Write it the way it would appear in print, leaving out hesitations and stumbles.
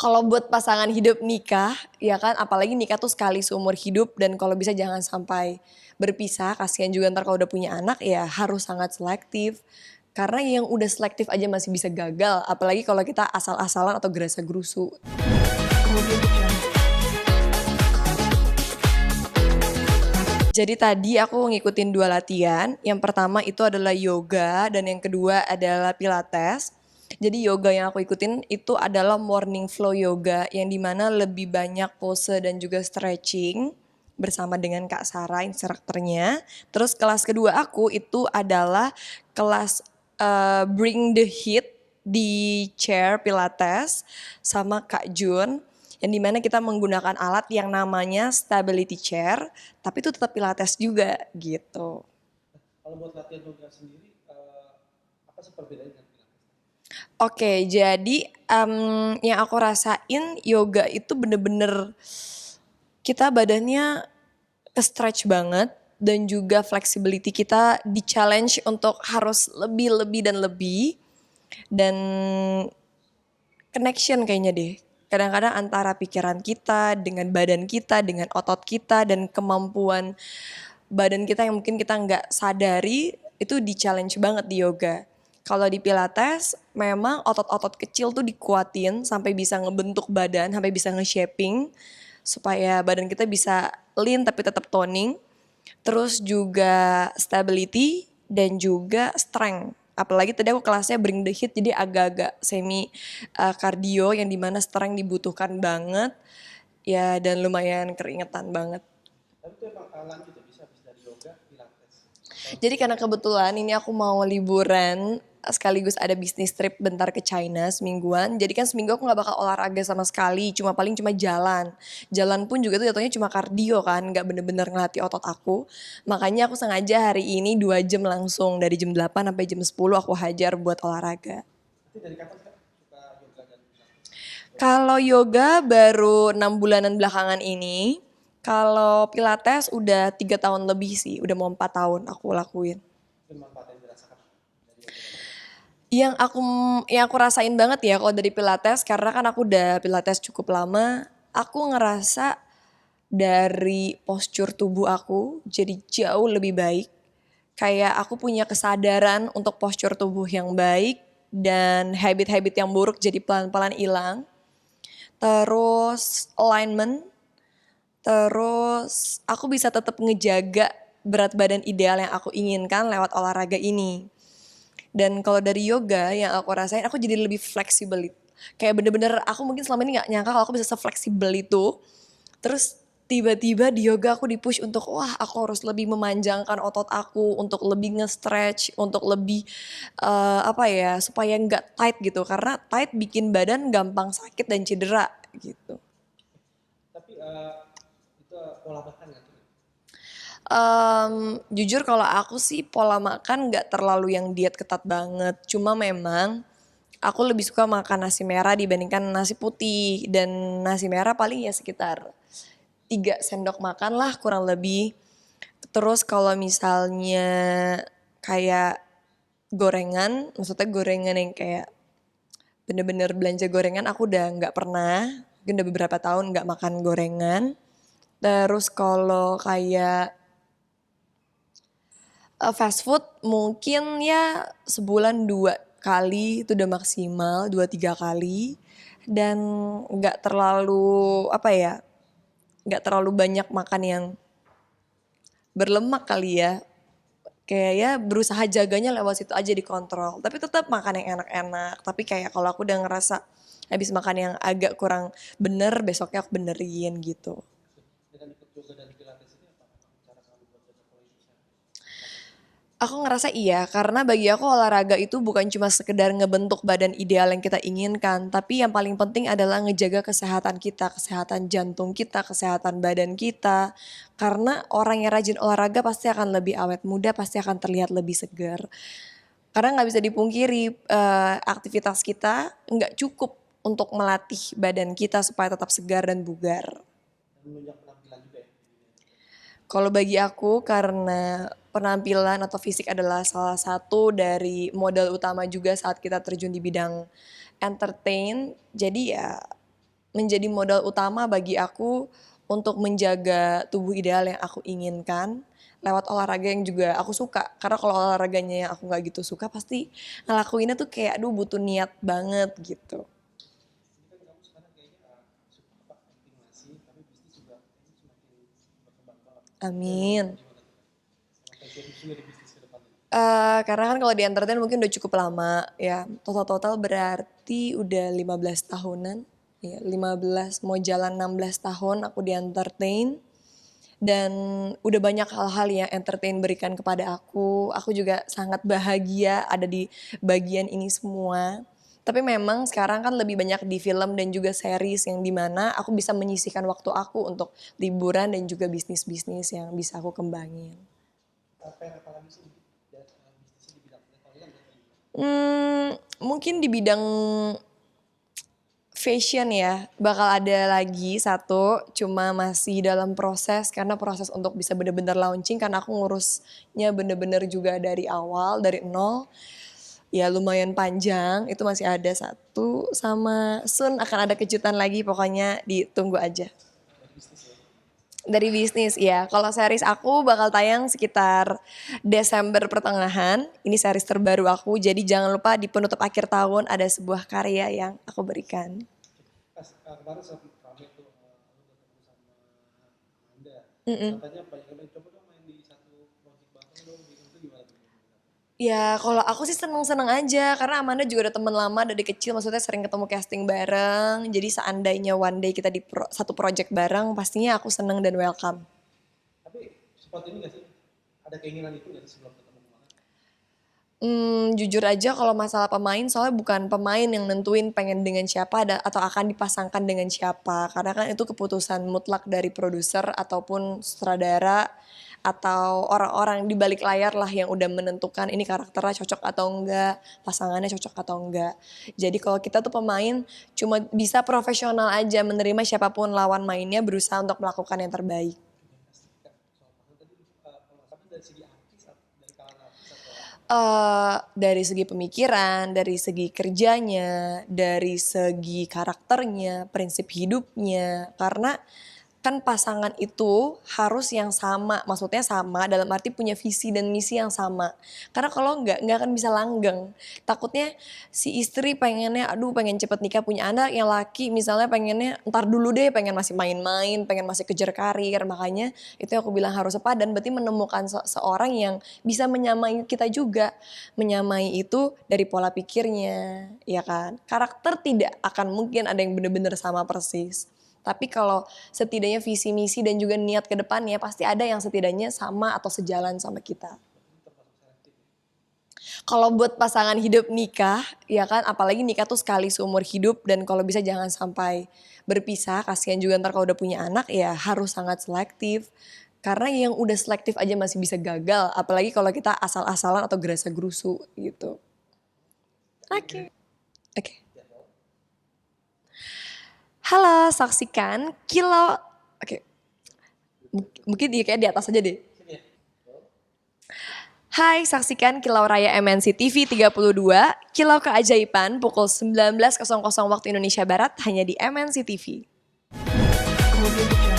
Kalau buat pasangan hidup nikah, ya kan, apalagi nikah tuh sekali seumur hidup dan kalau bisa jangan sampai berpisah, kasihan juga ntar kalau udah punya anak ya harus sangat selektif. Karena yang udah selektif aja masih bisa gagal, apalagi kalau kita asal-asalan atau gerasa-gerusu. Jadi tadi aku ngikutin dua latihan. Yang pertama itu adalah yoga dan yang kedua adalah pilates. Jadi yoga yang aku ikutin itu adalah morning flow yoga yang dimana lebih banyak pose dan juga stretching bersama dengan Kak Sarah instrukturnya. Terus kelas kedua aku itu adalah kelas bring the heat di chair pilates sama Kak Jun yang dimana kita menggunakan alat yang namanya stability chair, tapi itu tetap pilates juga gitu. Kalau buat latihan yoga sendiri, apa sih perbedaannya dengan pilates? Oke, jadi yang aku rasain yoga itu bener-bener kita badannya ke-stretch banget dan juga flexibility kita di-challenge untuk harus lebih dan lebih dan connection kayaknya deh. Kadang-kadang antara pikiran kita dengan badan kita, dengan otot kita dan kemampuan badan kita yang mungkin kita nggak sadari itu di-challenge banget di yoga. Kalau di pilates memang otot-otot kecil tuh dikuatin sampai bisa ngebentuk badan, sampai bisa nge-shaping supaya badan kita bisa lean tapi tetap toning. Terus juga stability dan juga strength. Apalagi tadi aku kelasnya bring the heat jadi agak-agak semi cardio yang dimana strength dibutuhkan banget ya dan lumayan keringetan banget. Tapi itu emang lanjut ya, bisa habis dari yoga, pilates. Jadi karena kebetulan ini aku mau liburan sekaligus ada bisnis trip bentar ke China semingguan. Jadi kan seminggu aku nggak bakal olahraga sama sekali, cuma jalan. Jalan pun juga tuh jatuhnya cuma kardio kan, nggak bener-bener ngelatih otot aku. Makanya aku sengaja hari ini 2 jam langsung dari jam 8 sampai jam 10 aku hajar buat olahraga. Nanti dari kapan Kak suka yoga dan pilates? Kalau yoga baru 6 bulanan belakangan ini. Kalau pilates udah 3 tahun lebih sih, udah mau 4 tahun aku lakuin. Itu manfaat yang dirasakan dari yoga dan pilates. Yang aku yang aku rasain banget ya kalau dari pilates karena kan aku udah pilates cukup lama, aku ngerasa dari postur tubuh aku jadi jauh lebih baik. Kayak aku punya kesadaran untuk postur tubuh yang baik dan habit-habit yang buruk jadi pelan-pelan hilang. Terus alignment, terus aku bisa tetap ngejaga berat badan ideal yang aku inginkan lewat olahraga ini. Dan kalau dari yoga yang aku rasain aku jadi lebih fleksibel. Kayak bener-bener aku mungkin selama ini gak nyangka kalau aku bisa se-fleksibel itu. Terus tiba-tiba di yoga aku di-push untuk wah aku harus lebih memanjangkan otot aku untuk lebih nge-stretch, untuk lebih apa ya supaya nggak tight gitu. Karena tight bikin badan gampang sakit dan cedera gitu. Tapi itu pola makan nggak tuh? Jujur kalau aku sih pola makan nggak terlalu yang diet ketat banget. Cuma memang aku lebih suka makan nasi merah dibandingkan nasi putih. Dan nasi merah paling ya sekitar 3 sendok makan lah kurang lebih. Terus kalau misalnya kayak gorengan, maksudnya gorengan yang kayak bener-bener belanja gorengan aku udah nggak pernah. Mungkin udah beberapa tahun nggak makan gorengan. Terus kalau kayak fast food mungkin ya sebulan 2 kali itu udah maksimal 2-3 kali dan nggak terlalu apa ya nggak terlalu banyak makan yang berlemak kali ya kayak ya berusaha jaganya lewat situ aja dikontrol tapi tetap makan yang enak-enak tapi kayak kalau aku udah ngerasa habis makan yang agak kurang bener besoknya aku benerin gitu. Dengan ikut yoga dan pilates ini apa cara kamu buat jaga pola hidup sehat? Aku ngerasa iya, karena bagi aku olahraga itu bukan cuma sekedar ngebentuk badan ideal yang kita inginkan, tapi yang paling penting adalah ngejaga kesehatan kita, kesehatan jantung kita, kesehatan badan kita. Karena orang yang rajin olahraga pasti akan lebih awet muda, pasti akan terlihat lebih segar. Karena nggak bisa dipungkiri, aktivitas kita nggak cukup untuk melatih badan kita supaya tetap segar dan bugar. Dan menunjang penampilan juga ya. Kalau bagi aku karena penampilan atau fisik adalah salah satu dari modal utama juga saat kita terjun di bidang entertain. Jadi ya menjadi modal utama bagi aku untuk menjaga tubuh ideal yang aku inginkan lewat olahraga yang juga aku suka. Karena kalau olahraganya yang aku nggak gitu suka, pasti ngelakuinnya tuh kayak aduh butuh niat banget gitu. Ini kan kamu sekarang kayaknya suka apa acting masih, tapi bisnis juga ini semakin berkembang banget. Itu emang Amin. gimana tuh? Emang passion juga di bisnis ke depannya. Karena kan kalau di entertain mungkin udah cukup lama ya. Total-total berarti udah 15 tahunan. Ya, 15 mau jalan 16 tahun aku di entertain. Dan udah banyak hal-hal yang entertain berikan kepada aku. Aku juga sangat bahagia ada di bagian ini semua. Tapi memang sekarang kan lebih banyak di film dan juga series yang dimana aku bisa menyisihkan waktu aku untuk liburan dan juga bisnis-bisnis yang bisa aku kembangin. Apa yang apalagi sih dan bisnisnya di bidang kalau kan nggak tahu. Mungkin di bidang fashion ya, bakal ada lagi satu, cuma masih dalam proses karena proses untuk bisa bener-bener launching karena aku ngurusnya bener-bener juga dari awal, dari nol. Ya lumayan panjang, itu masih ada satu sama soon akan ada kejutan lagi pokoknya ditunggu aja. Dari bisnis ya. Dari bisnis ya, kalau series aku bakal tayang sekitar Desember pertengahan. Ini series terbaru aku, jadi jangan lupa di penutup akhir tahun ada sebuah karya yang aku berikan. Pas kemarin saat rame tuh lu ketemu sama Amanda. Mm-mm. Katanya banyak yang bilang, coba dong main di satu project bareng dong. Itu gimana tuh? Ya kalau aku sih seneng-seneng aja karena Amanda juga udah temen lama dari kecil, maksudnya sering ketemu casting bareng. Jadi seandainya one day kita di satu project bareng, pastinya aku seneng dan welcome. Tapi spot ini nggak sih? Ada keinginan itu nggak sih sebelum ketemu kemarin? Jujur aja kalau masalah pemain, soalnya bukan pemain yang nentuin pengen dengan siapa atau akan dipasangkan dengan siapa. Karena kan itu keputusan mutlak dari produser ataupun sutradara atau orang-orang di balik layar lah yang udah menentukan ini karakternya cocok atau enggak, pasangannya cocok atau enggak. Jadi kalau kita tuh pemain cuma bisa profesional aja menerima siapapun lawan mainnya, berusaha untuk melakukan yang terbaik. Pastikan soal pasal tadi kalau nggak salah dari segi artis dari kalangan artis atau Dari segi pemikiran, dari segi kerjanya, dari segi karakternya, prinsip hidupnya. Karena kan pasangan itu harus yang sama, maksudnya sama dalam arti punya visi dan misi yang sama. Karena kalau nggak akan bisa langgeng. Takutnya si istri pengennya, aduh pengen cepet nikah punya anak, yang laki misalnya pengennya ntar dulu deh, pengen masih main-main, pengen masih kejar karir. Makanya itu yang aku bilang harus sepadan, berarti menemukan seorang yang bisa menyamai kita juga. Menyamai itu dari pola pikirnya, ya kan. Karakter tidak akan mungkin ada yang benar-benar sama persis. Tapi kalau setidaknya visi misi dan juga niat ke depannya pasti ada yang setidaknya sama atau sejalan sama kita. Kalau buat pasangan hidup nikah, ya kan apalagi nikah tuh sekali seumur hidup dan kalau bisa jangan sampai berpisah, kasihan juga ntar kalau udah punya anak ya harus sangat selektif. Karena yang udah selektif aja masih bisa gagal, apalagi kalau kita asal-asalan atau gerasa gerusu gitu. Oke. Oke. Halo, saksikan Kilau. Oke, mungkin kayak di atas aja deh. sini ya? Hai, saksikan Kilau Raya MNC TV 32, Kilau Keajaiban pukul 19.00 waktu Indonesia Barat hanya di MNC TV. Kemudian